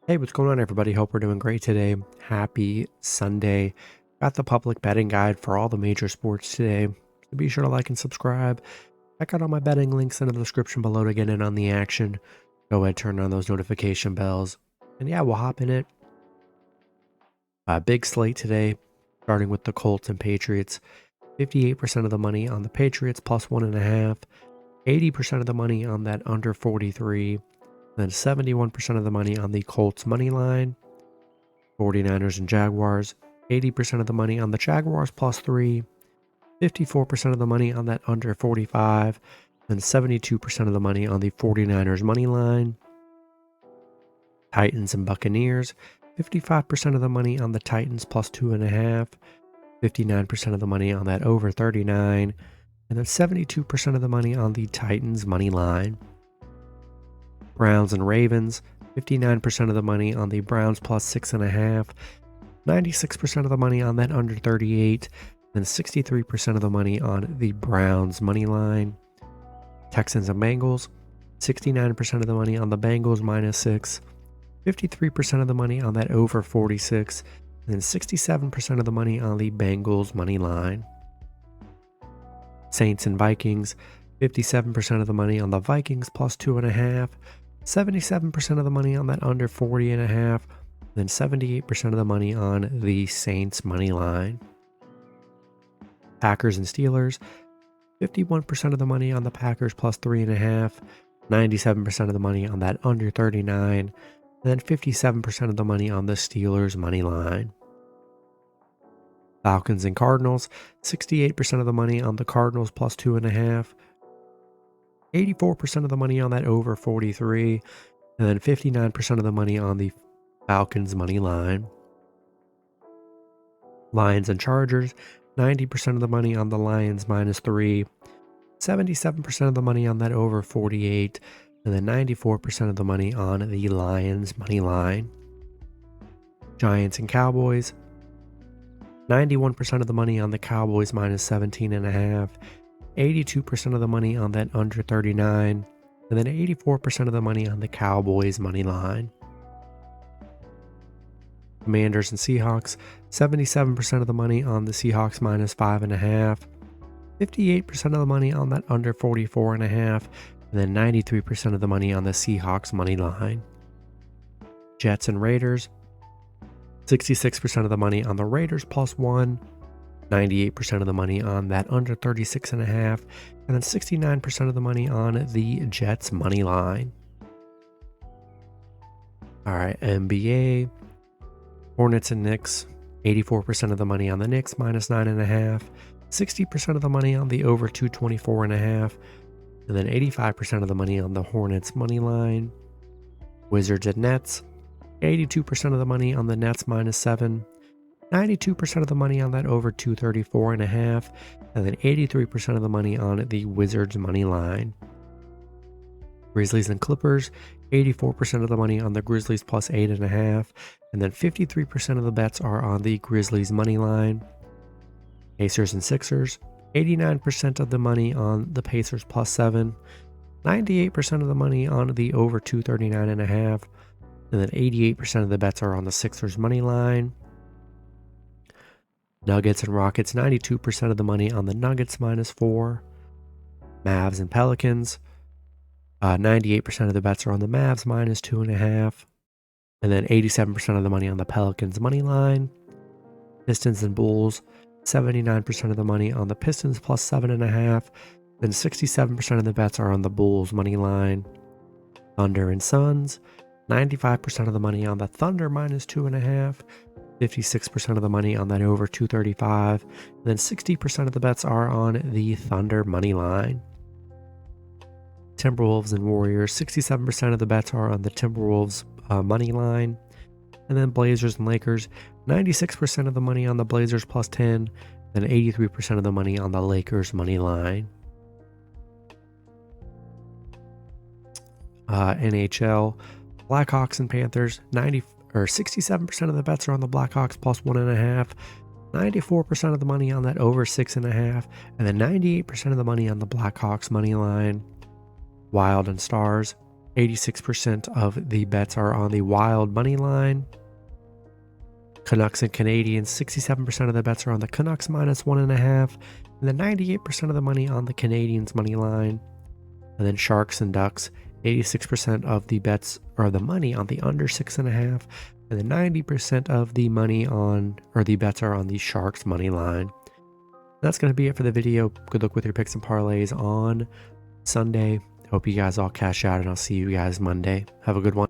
Hey, what's going on, everybody? Hope we're doing great today. Happy Sunday. Got the public betting guide for all the major sports today. So be sure to like and subscribe. Check out all my betting links in the description below to get in on the action. Go ahead, turn on those notification bells. And yeah, we'll hop in it. Big slate today, starting with the Colts and Patriots. 58% of the money on the Patriots plus 1.5. 80% of the money on that under 43. Then 71% of the money on the Colts money line. 49ers and Jaguars. 80% of the money on the Jaguars plus 3. 54% of the money on that under 45. And 72% of the money on the 49ers money line. Titans and Buccaneers. 55% of the money on the Titans plus 2.5. 59% of the money on that over 39. And then 72% of the money on the Titans money line. Browns and Ravens, 59% of the money on the Browns plus 6.5, 96% of the money on that under 38, and 63% of the money on the Browns money line. Texans and Bengals, 69% of the money on the Bengals minus 6, 53% of the money on that over 46, and then 67% of the money on the Bengals money line. Saints and Vikings, 57% of the money on the Vikings plus 2.5, 77% of the money on that under 40.5, then 78% of the money on the Saints money line. Packers and Steelers, 51% of the money on the Packers plus 3.5, 97% of the money on that under 39, and then 57% of the money on the Steelers money line. Falcons and Cardinals, 68% of the money on the Cardinals plus 2.5, 84% of the money on that over 43, and then 59% of the money on the Falcons money line. Lions and Chargers, 90% of the money on the Lions minus 3, 77% of the money on that over 48, and then 94% of the money on the Lions money line. Giants and Cowboys, 91% of the money on the Cowboys minus 17.5, 82% of the money on that under 39, and then 84% of the money on the Cowboys money line. Commanders and Seahawks, 77% of the money on the Seahawks minus 5.5, 58% of the money on that under 44.5, and then 93% of the money on the Seahawks money line. Jets and Raiders, 66% of the money on the Raiders plus 1, 98% of the money on that under 36.5, and then 69% of the money on the Jets money line. All right, NBA, Hornets and Knicks, 84% of the money on the Knicks minus 9.5, 60% of the money on the over 224.5, and then 85% of the money on the Hornets money line. Wizards and Nets, 82% of the money on the Nets minus 7, 92% of the money on that over 234.5, and then 83% of the money on the Wizards money line. Grizzlies and Clippers, 84% of the money on the Grizzlies plus 8.5, and then 53% of the bets are on the Grizzlies money line. Pacers and Sixers, 89% of the money on the Pacers plus 7, 98% of the money on the over 239.5, and then 88% of the bets are on the Sixers money line. Nuggets and Rockets, 92% of the money on the Nuggets minus 4. Mavs and Pelicans, 98% of the bets are on the Mavs minus 2.5. And then 87% of the money on the Pelicans money line. Pistons and Bulls, 79% of the money on the Pistons plus 7.5. Then 67% of the bets are on the Bulls money line. Thunder and Suns, 95% of the money on the Thunder minus 2.5. 56% of the money on that over 235, and then 60% of the bets are on the Thunder money line. Timberwolves and Warriors, 67% of the bets are on the Timberwolves money line, and then Blazers and Lakers, 96% of the money on the Blazers plus 10, and 83% of the money on the Lakers money line. NHL, Blackhawks and Panthers, 67% of the bets are on the Blackhawks plus 1.5, 94% of the money on that over 6.5, and then 98% of the money on the Blackhawks money line. Wild and Stars, 86% of the bets are on the Wild money line. Canucks and Canadians, 67% of the bets are on the Canucks minus 1.5, and then 98% of the money on the Canadians money line. And then Sharks and Ducks, 86% of the bets or the money on the under 6.5, and then 90% of the money on, or the bets are on the Sharks money line. That's going to be it for the video. Good luck with your picks and parlays on Sunday. Hope you guys all cash out, and I'll see you guys Monday. Have a good one.